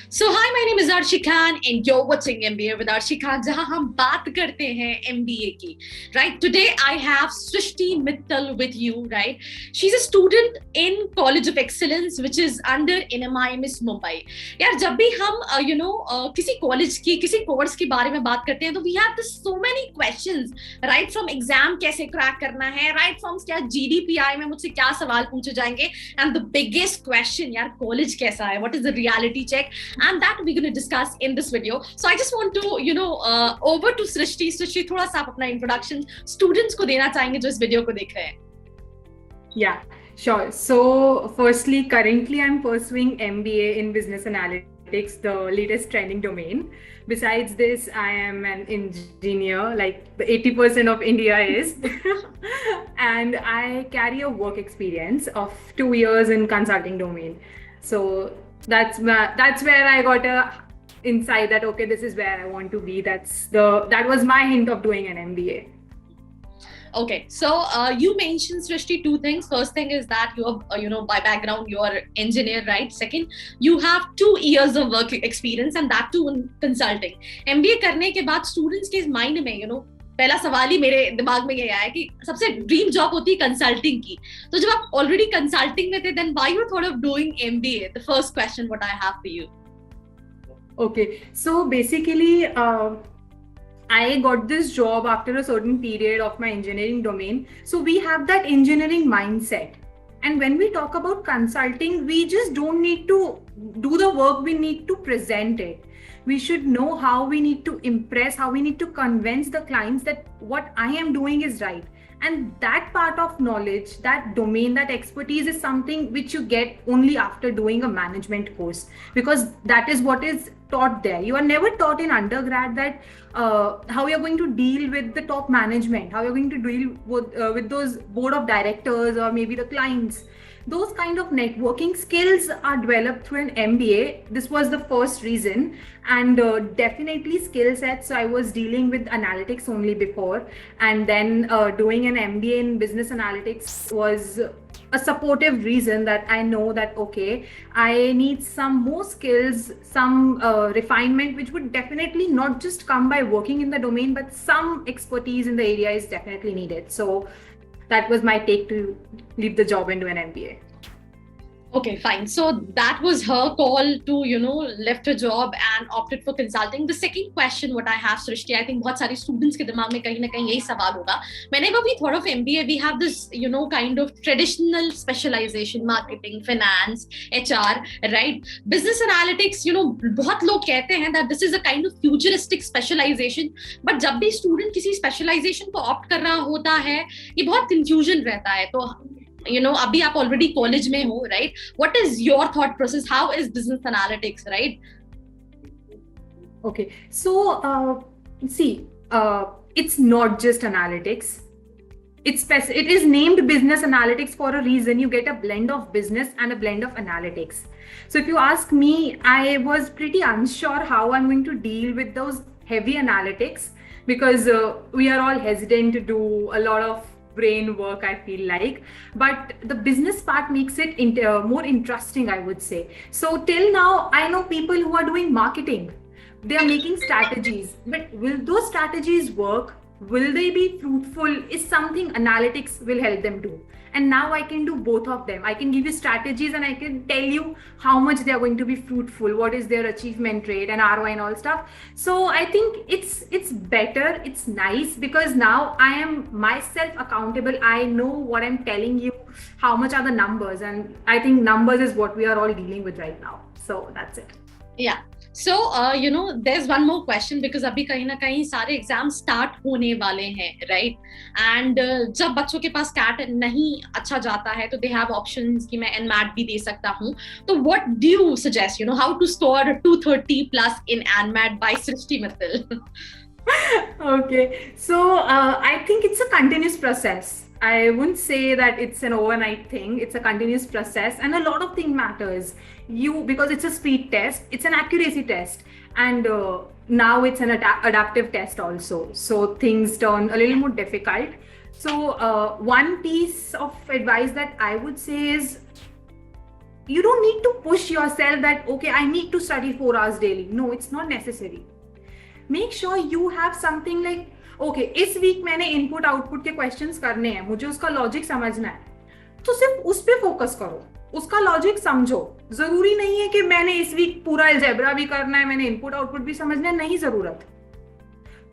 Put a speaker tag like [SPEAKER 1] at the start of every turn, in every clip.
[SPEAKER 1] So hi, my name is Arshi Khan and you're watching MBA with Arshi Khan, जहां हम बात करते हैं MBA की. Right, today I have Srishti Mittal with you. Right, she is a student in college of excellence which is under NMIMS Mumbai. यार, जब भी हम किसी कॉलेज की किसी कोर्स के बारे में बात करते हैं तो we have this so many questions. Right from exam कैसे क्रैक करना है, राइट फ्रॉम क्या GDPI में मुझसे क्या सवाल पूछे जाएंगे, एंड द बिगेस्ट क्वेश्चन, यार कॉलेज कैसा है, what is the reality check, and that we're going to discuss in this video. So I just want to over to Srishti, थोड़ा सा आप अपना इंट्रोडक्शन स्टूडेंट्स को देना चाहेंगे जो इस वीडियो को देख रहे हैं.
[SPEAKER 2] Yeah, sure. So firstly, currently I'm pursuing MBA in Business Analytics, the latest trending domain. Besides this, I am an engineer, like the 80% of India is. And I carry a work experience of 2 years in consulting domain. So that's where I got a insight that okay, this is where I want to be. That was my hint of doing an MBA.
[SPEAKER 1] Okay, so you mentioned, Srishti, two things. First thing is that you are, by background, you are engineer, right? Second, you have 2 years of work experience, and that too in consulting. MBA करने के बाद students के mind में, पहला सवाल ही मेरे दिमाग में ये आया कि सबसे ड्रीम जॉब होती है कंसल्टिंग की. तो जब आप ऑलरेडी कंसल्टिंग में थे, then why you thought of doing MBA? The first question what I have for you.
[SPEAKER 2] Okay, so basically I got this job after a certain period of my engineering domain. So we have that engineering mindset. And when we talk about consulting, we just don't need to do the work, we need to present it. We should know how we need to impress, how we need to convince the clients that what I am doing is right. And that part of knowledge, that domain, that expertise is something which you get only after doing a management course, because that is what is taught there. You are never taught in undergrad that how you're going to deal with the top management, how you're going to deal with those board of directors or maybe the clients. Those kind of networking skills are developed through an MBA. This was the first reason, and definitely skill sets. So I was dealing with analytics only before, and then doing an MBA in business analytics was a supportive reason that I know that okay, I need some more skills, some refinement, which would definitely not just come by working in the domain, but some expertise in the area is definitely needed. So that was my take to leave the job and do an MBA.
[SPEAKER 1] Okay, fine. So that was her call to, left her job and opted for consulting. The second question what I have, Srishti, I think बहुत सारे students के दिमाग में कहीं ना कहीं यही सवाल होगा. Whenever we thought of MBA, we have this, kind of traditional specialization, marketing, finance, HR, right? Business analytics, बहुत लोग कहते हैं that this is a kind of futuristic specialization. But जब भी student किसी specialization को opt कर रहा होता है, ये बहुत confusion रहता है. तो अभी आप ऑलरेडी कॉलेज में हो, right? What is your thought process? How is business analytics, right?
[SPEAKER 2] Okay, so see, it's not just analytics. It is named business analytics for a reason. You get a blend of business and a blend of analytics. So if you ask me, I was pretty unsure how I'm going to deal with those heavy analytics, because we are all hesitant to do a lot of brain work, I feel like, but the business part makes it more interesting, I would say. So till now, I know people who are doing marketing, they are making strategies, but will those strategies work? Will they be fruitful? Is something analytics will help them do. And now I can do both of them. I can give you strategies and I can tell you how much they are going to be fruitful, what is their achievement rate and ROI and all stuff. So I think it's better, it's nice, because now I am myself accountable. I know what I'm telling you, how much are the numbers, and I think numbers is what we are all dealing with right now. So that's it.
[SPEAKER 1] Yeah. So, there's one more question, because अभी कहीं ना कहीं सारे exam start होने वाले हैं, right? And जब बच्चों के पास कैट नहीं अच्छा जाता है तो दे हैव ऑप्शंस कि मैं एनमैट भी दे सकता हूँ. तो what do you suggest, how to score 230 plus in NMAT by Srishti Mittal?
[SPEAKER 2] Okay, so I think it's a continuous process. I wouldn't say that it's an overnight thing. It's a continuous process, and a lot of things matters. Because it's a speed test, it's an accuracy test, and now it's an adaptive test also. So things turn a little more difficult. So one piece of advice that I would say is, you don't need to push yourself that, okay, I need to study 4 hours daily. No, it's not necessary. Make sure you have something like, okay इस week मैंने input output के questions करने हैं, मुझे उसका logic समझना है, तो सिर्फ उस पे फोकस करो, उसका लॉजिक समझो. जरूरी नहीं है कि मैंने इस वीक पूरा अलजेब्रा भी करना है, मैंने इनपुट आउटपुट भी समझना है, नहीं जरूरत.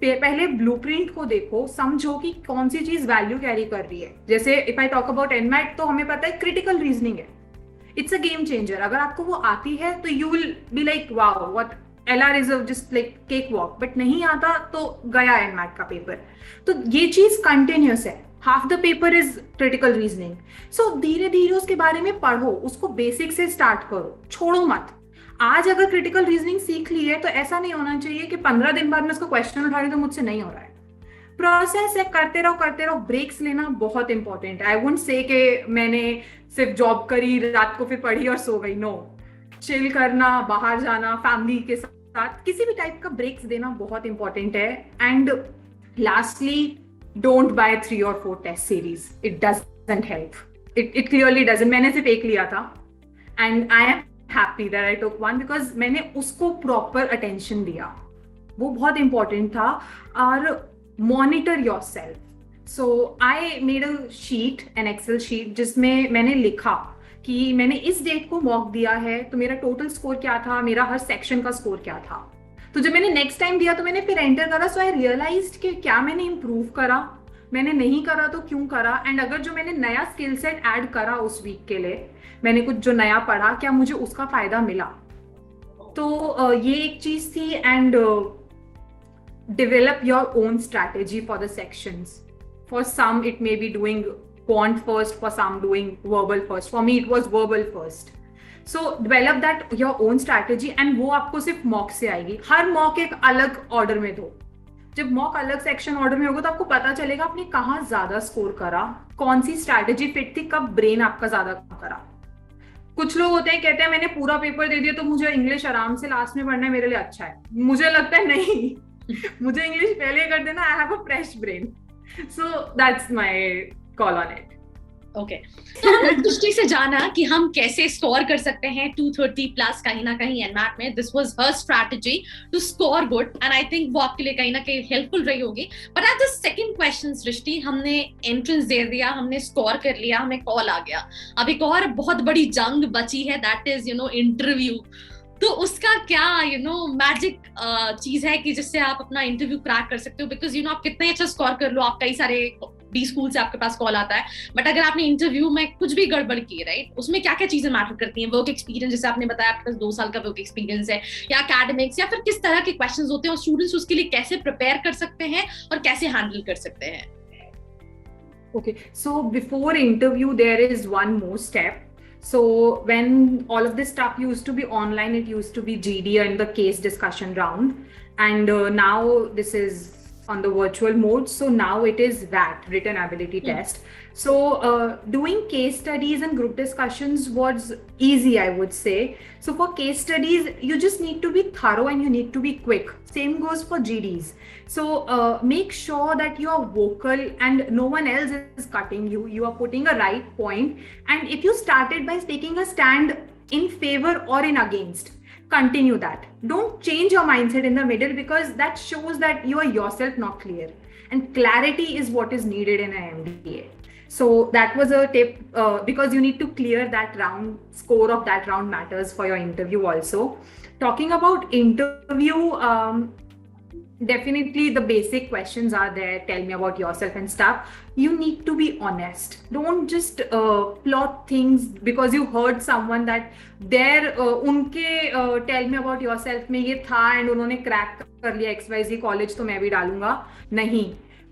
[SPEAKER 2] पहले ब्लूप्रिंट को देखो, समझो कि कौन सी चीज वैल्यू कैरी कर रही है. जैसे if I talk about NMAT, तो हमें पता है क्रिटिकल रीजनिंग है, इट्स अ गेम चेंजर. अगर आपको वो आती है तो you will be like wow what, LR is just like cake walk. But नहीं आता तो गया एनमैट का पेपर. तो ये चीज कंटिन्यूस है. Half the paper is critical reasoning. So धीरे धीरे उसके बारे में पढ़ो, उसको बेसिक से स्टार्ट करो, छोड़ो मत. आज अगर क्रिटिकल रीजनिंग सीख ली है तो ऐसा नहीं होना चाहिए कि 15 दिन बाद मैं उसको क्वेश्चन उठा रही तो मुझसे नहीं हो रहा है. प्रोसेस है, करते रहो. ब्रेक्स लेना बहुत इंपॉर्टेंट है. आई वुडंट से कि मैंने सिर्फ जॉब करी, रात को फिर पढ़ी और सो गई. नो, चिल करना, बाहर जाना, फैमिली के साथ किसी भी टाइप का ब्रेक्स देना बहुत इंपॉर्टेंट है. And lastly, don't buy 3 or 4 test series. It doesn't help. It clearly doesn't. मैंने सिर्फ एक लिया था and I am happy that I took one, because मैंने उसको प्रॉपर अटेंशन दिया. वो बहुत इंपॉर्टेंट था. और monitor yourself. So I made a sheet, an excel sheet, जिसमें मैंने लिखा कि मैंने इस डेट को मॉक दिया है, तो मेरा टोटल स्कोर क्या था, मेरा हर सेक्शन का स्कोर क्या था. तो जब मैंने नेक्स्ट टाइम दिया तो मैंने फिर एंटर करा. सो आई रियलाइज्ड कि क्या मैंने इम्प्रूव करा, मैंने नहीं करा तो क्यों करा, एंड अगर जो मैंने नया स्किल सेट ऐड करा उस वीक के लिए, मैंने कुछ जो नया पढ़ा, क्या मुझे उसका फायदा मिला. तो ये एक चीज थी. And develop your own strategy for the sections. For some it may be doing quant first, for some doing verbal first. For me it was verbal first. So develop that your own strategy, and वो आपको सिर्फ mock से आएगी. हर mock एक अलग order में दो. जब मॉक अलग सेक्शन ऑर्डर में होगा तो आपको पता चलेगा आपने कहाँ ज्यादा स्कोर करा, कौन सी स्ट्रैटेजी फिट थी, कब ब्रेन आपका ज्यादा काम करा. कुछ लोग होते हैं कहते हैं मैंने पूरा पेपर दे दिया तो मुझे इंग्लिश आराम से लास्ट में पढ़ना है, मेरे लिए अच्छा है. मुझे लगता है नहीं, मुझे इंग्लिश पहले कर देना. I have a fresh brain. So that's my call on it.
[SPEAKER 1] Okay, तो हमने दृष्टि से जाना कि हम कैसे स्कोर कर सकते हैं 230 प्लस कहीं ना कहीं एनमैट में. This was her strategy to score good, and I think वो आपके लिए कहीं ना कहीं हेल्पफुल रही होगी. But at the second question Drishti, हमने एंट्रेंस दे दिया, हमने स्कोर कर लिया, हमें कॉल आ गया. अब एक और बहुत बड़ी जंग बची है, दैट इज इंटरव्यू. तो उसका क्या मैजिक चीज है कि जिससे आप अपना इंटरव्यू क्रैक कर सकते हो. बिकॉज आप कितने अच्छा स्कोर कर लो, आप कई सारे 20 स्कूल से आपके पास कॉल आता है, बट अगर आपने इंटरव्यू में कुछ भी गड़बड़ की, राइट, उसमें क्या क्या चीजें मैटर करती हैं. वर्क एक्सपीरियंस, जैसे आपने बताया आपके पास 2 साल का वर्क एक्सपीरियंस है, या एकेडमिक्स, या फिर किस तरह के क्वेश्चंस होते हैं और स्टूडेंट्स उसके लिए कैसे प्रिपेयर कर सकते हैं और कैसे हैंडल कर सकते हैं.
[SPEAKER 2] Okay, so before interview there is one more step. So when all of this stuff used to be online, it used to be GD and the case discussion round, and now this is on the virtual mode. So now it is VAT, written ability test. So doing case studies and group discussions was easy, I would say. So for case studies, you just need to be thorough and you need to be quick. Same goes for GDs. So make sure that you are vocal and no one else is cutting you. You are putting a right point. And if you started by taking a stand in favor or in against, continue that. Don't change your mindset in the middle, because that shows that you are yourself not clear. And clarity is what is needed in an MBA. So that was a tip, because you need to clear that round. Score of that round matters for your interview also. Talking about interview, definitely the basic questions are there. Tell me about yourself and stuff. You need to be honest. Don't just plot things because you heard someone that their unke tell me about yourself में ये था and उन्होंने crack कर लिया XYZ college तो मैं भी डालूंगा. नहीं,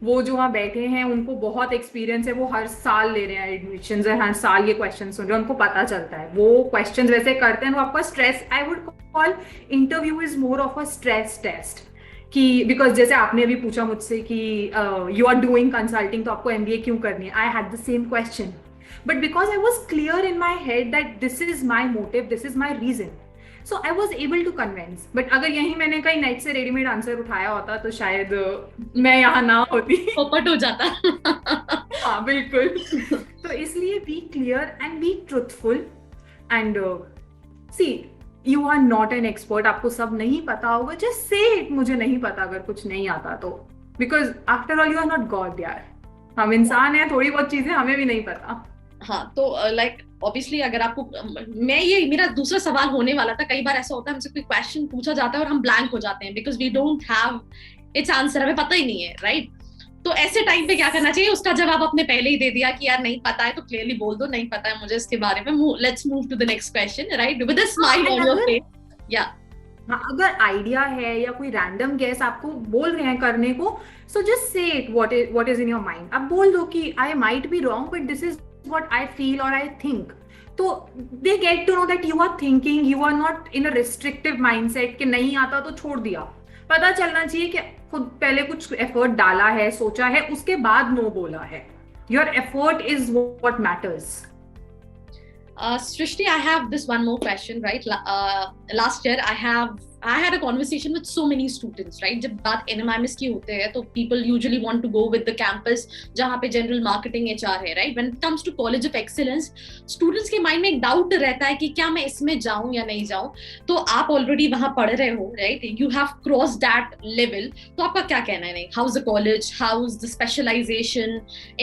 [SPEAKER 2] वो जो वहाँ बैठे हैं उनको बहुत एक्सपीरियंस है, वो हर साल ले रहे हैं एडमिशंस और हर साल ये क्वेश्चन सुन रहे हैं, उनको पता चलता है. वो क्वेश्चंस वैसे करते हैं, वो आपका stress, I would call interview is more of a stress test. कि बिकॉज जैसे आपने अभी पूछा मुझसे कि यू आर डूइंग कंसल्टिंग तो आपको एमबीए क्यों करनी है, I had the same question, but because I was clear in my head that this is my motive, this is my reason, so I was able to convince. But अगर यही मैंने कहीं net से readymade answer उठाया होता तो शायद मैं यहाँ ना होती,
[SPEAKER 1] पोपट हो जाता.
[SPEAKER 2] हाँ बिल्कुल. तो इसलिए be clear and be truthful and see you are not an expert. आपको सब नहीं पता होगा, जस्ट से इट मुझे नहीं पता अगर कुछ नहीं आता तो, because after all you are not god यार, हम इंसान हैं, थोड़ी बहुत चीजें हमें भी नहीं पता.
[SPEAKER 1] हाँ, तो लाइक ऑब्वियसली अगर आपको, मैं ये मेरा दूसरा सवाल होने वाला था. कई बार ऐसा होता है हमसे कोई क्वेश्चन पूछा जाता है और हम ब्लैंक हो जाते हैं because we don't have its answer, हमें पता ही नहीं है, राइट? तो ऐसे टाइम पे क्या करना चाहिए? उसका जवाब आपने पहले ही दे दिया कि यार नहीं पता है तो क्लियरली बोल दो नहीं पता है मुझे इसके बारे में. Let's move to the next question, right, with a smile on your face. या
[SPEAKER 2] अगर आइडिया है या कोई रैंडम गेस आपको बोल रहे हैं करने को, so just say it what is in your mind. आप बोल दो कि I might be wrong but this is what I feel और आई थिंक. तो they get to know that you are thinking, you are not in a restrictive mindset कि नहीं आता तो छोड़ दिया. पता चलना चाहिए कि खुद पहले कुछ एफर्ट डाला है, सोचा है, उसके बाद नो बोला है. Your effort is what matters.
[SPEAKER 1] Srishti, I have this one more question, right? Last year, I had a conversation with so many students, right? जब बात NMIMS की होते हैं, तो people usually want to go with the campus, जहाँ पे general marketing HR है, right? When it comes to College of Excellence, students के mind में एक doubt रहता है कि क्या मैं इसमें जाऊँ या नहीं जाऊँ. तो आप already वहाँ पढ़ रहे हो, right? You have crossed that level. तो आपका क्या कहना है? How's the college? How's the specialization,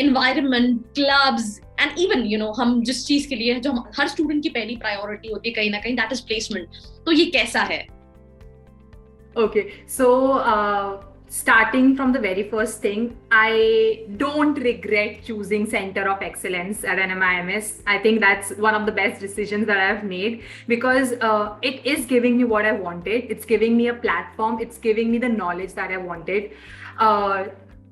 [SPEAKER 1] environment, clubs? And even you know हम जिस चीज के लिए जो हर स्टूडेंट की पहली प्रायोरिटी होती है कहीं ना कहीं, दैट इज प्लेसमेंट. तो ये कैसा है?
[SPEAKER 2] Okay, so starting from the very first thing, I don't regret choosing Center of Excellence at NMIMS. I think that's one of the best decisions that I've made because it is giving me what I wanted. It's giving me a platform. It's giving me the knowledge that I wanted.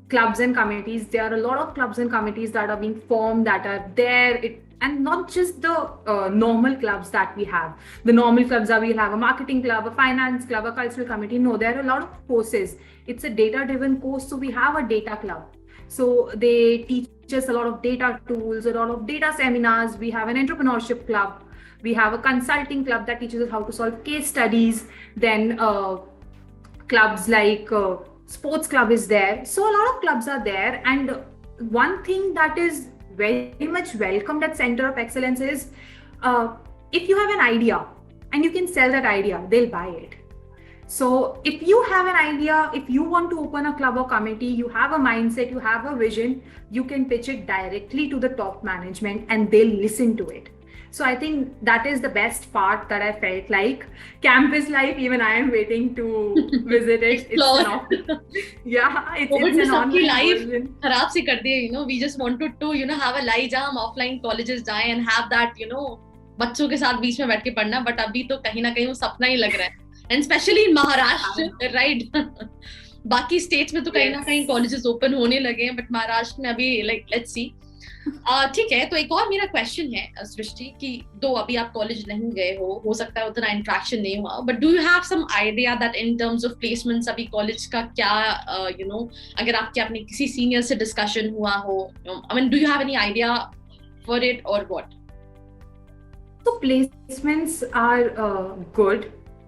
[SPEAKER 2] Clubs and committees, there are a lot of clubs and committees that are being formed, that are there, and not just the normal clubs that we have. The normal clubs are, we'll have a marketing club, a finance club, a cultural committee. No, there are a lot of courses. It's a data-driven course, so we have a data club. So they teach us a lot of data tools, a lot of data seminars. We have an entrepreneurship club. We have a consulting club that teaches us how to solve case studies. Then clubs like sports club is there. So a lot of clubs are there, and one thing that is very much welcomed at Center of Excellence is if you have an idea and you can sell that idea, they'll buy it. So if you have an idea, if you want to open a club or committee, you have a mindset, you have a vision, you can pitch it directly to the top management and they'll listen to it. So I think that is the best part that I felt like. Campus life, even I am waiting to visit it. It's an online
[SPEAKER 1] life खराब सी कर दिया, you know. We just wanted to, you know, have a life जहाँ हम offline colleges जाएं and have that, you know, बच्चों के साथ बीच में बैठ के पढ़ना. But अभी तो कहीं ना कहीं वो सपना ही लग रहा है. And especially in Maharashtra, right? बाकी states में तो कहीं ना कहीं colleges open होने लगे हैं, but महाराष्ट्र में अभी like let's see. ठीक है, तो एक और मेरा क्वेश्चन है सृष्टि कि दो अभी आप कॉलेज नहीं गए हो सकता है उतना इंट्रैक्शन नहीं हुआ, but do you have some idea that in terms of placements अभी कॉलेज का क्या यू नो अगर आपके अपने किसी सीनियर से डिस्कशन हुआ हो, I mean do you have any idea for it और what?
[SPEAKER 2] So placements are good.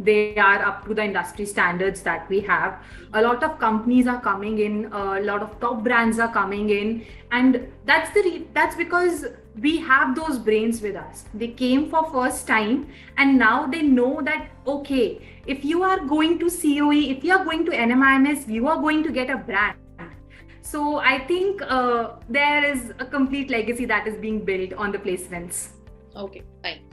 [SPEAKER 2] They are up to the industry standards that we have. A lot of companies are coming in, a lot of top brands are coming in, and that's because we have those brains with us. They came for first time, and now they know that okay, if you are going to COE, if you are going to NMIMS, you are going to get a brand. So I think there is a complete legacy that is being built on the placements.
[SPEAKER 1] Okay, fine.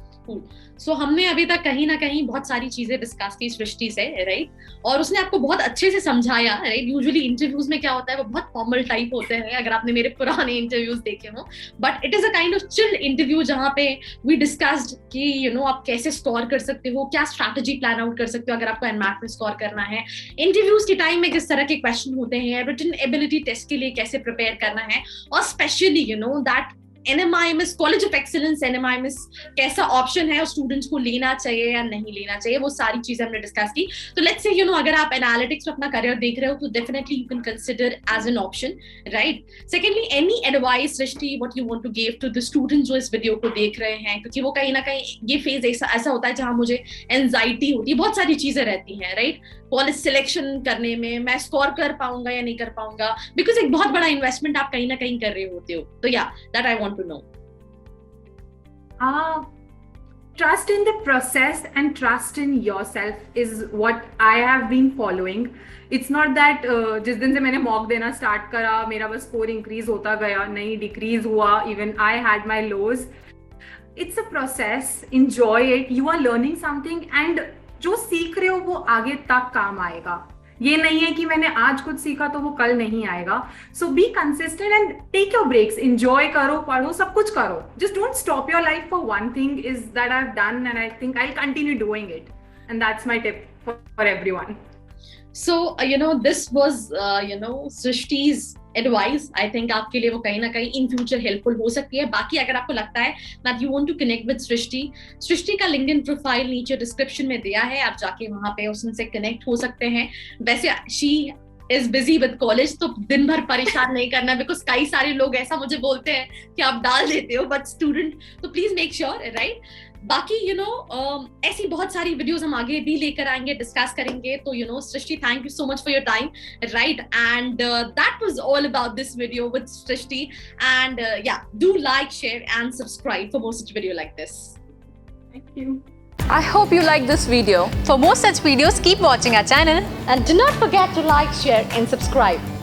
[SPEAKER 1] सो हमने अभी तक कहीं ना कहीं बहुत सारी चीजें discuss की सृष्टि से, राइट, और उसने आपको बहुत अच्छे से समझाया, राइट. यूजुअली इंटरव्यूज में क्या होता है वो बहुत फॉर्मल टाइप होते हैं, अगर आपने मेरे पुराने इंटरव्यूज देखे हो, but it is a kind of chill interview जहाँ पे वी डिस्कस्ड कि यू नो आप कैसे स्कोर कर सकते हो, क्या स्ट्रैटेजी प्लान आउट कर सकते हो अगर आपको एनमैट में स्कोर करना है, इंटरव्यूज के टाइम में किस तरह के क्वेश्चन होते हैं, रिटन एबिलिटी टेस्ट के लिए कैसे प्रिपेयर करना है, और specially you know that NMIMS college of excellence NMIMS कैसा ऑप्शन है और स्टूडेंट्स को लेना चाहिए या नहीं लेना चाहिए, वो सारी चीजें हमने डिस्कस की. तो लेट्स से अगर आप एनालिटिक्स में अपना करियर देख रहे हो तो definitely you can consider as an option, right. Secondly, any advice Srishti what you want to give to the students जो इस वीडियो को देख रहे हैं, क्योंकि वो कहीं ना कहीं ये फेज ऐसा होता है जहां मुझे एंजाइटी होती है, बहुत सारी चीजें रहती हैं, राइट. कॉलेज सिलेक्शन करने में मैं स्कोर कर पाऊंगा या नहीं कर पाऊंगा, बिकॉज एक बहुत बड़ा इन्वेस्टमेंट आप कहीं ना कहीं कर रहे होते हो. तो या that I want to know.
[SPEAKER 2] Trust in the process and trust in yourself is what I have been following. It's not that जिस दिन से मैंने मॉक देना स्टार्ट करा मेरा बस स्कोर इंक्रीज होता गया, नहीं डिक्रीज हुआ. Even I had my lows. It's a process, enjoy it. You are learning something and जो सीख रहे हो वो आगे तक काम आएगा. ये नहीं है कि मैंने आज कुछ सीखा तो वो कल नहीं आएगा. So be consistent and take your breaks. Enjoy करो, पढ़ो, सब कुछ करो. Just don't stop your life for one thing. Is that I have done and I think I will continue doing it. And that's my tip for everyone.
[SPEAKER 1] So, this was, Srishti's advice. I think आपके लिए वो कहीं ना कहीं in future helpful हो सकती है. बाकी अगर आपको लगता है that you want to connect with सृष्टि का LinkedIn प्रोफाइल नीचे डिस्क्रिप्शन में दिया है, आप जाके वहां पे उनसे कनेक्ट हो सकते हैं. वैसे she is busy with college, तो दिन भर परेशान नहीं करना, बिकॉज कई सारे लोग ऐसा मुझे बोलते हैं कि आप डाल देते हो, बट स्टूडेंट तो प्लीज मेक श्योर, राइट. बाकी ऐसी बहुत सारी वीडियोस हम आगे भी लेकर आएंगे, डिस्कस करेंगे. तो Srishti, thank you so much for your time, right. And that was all about this video with Srishti. And do like, share and subscribe for more such video like this.
[SPEAKER 2] Thank you.
[SPEAKER 3] I hope you liked this video. For more such videos, keep watching our channel.
[SPEAKER 1] And do not forget to like, share and subscribe.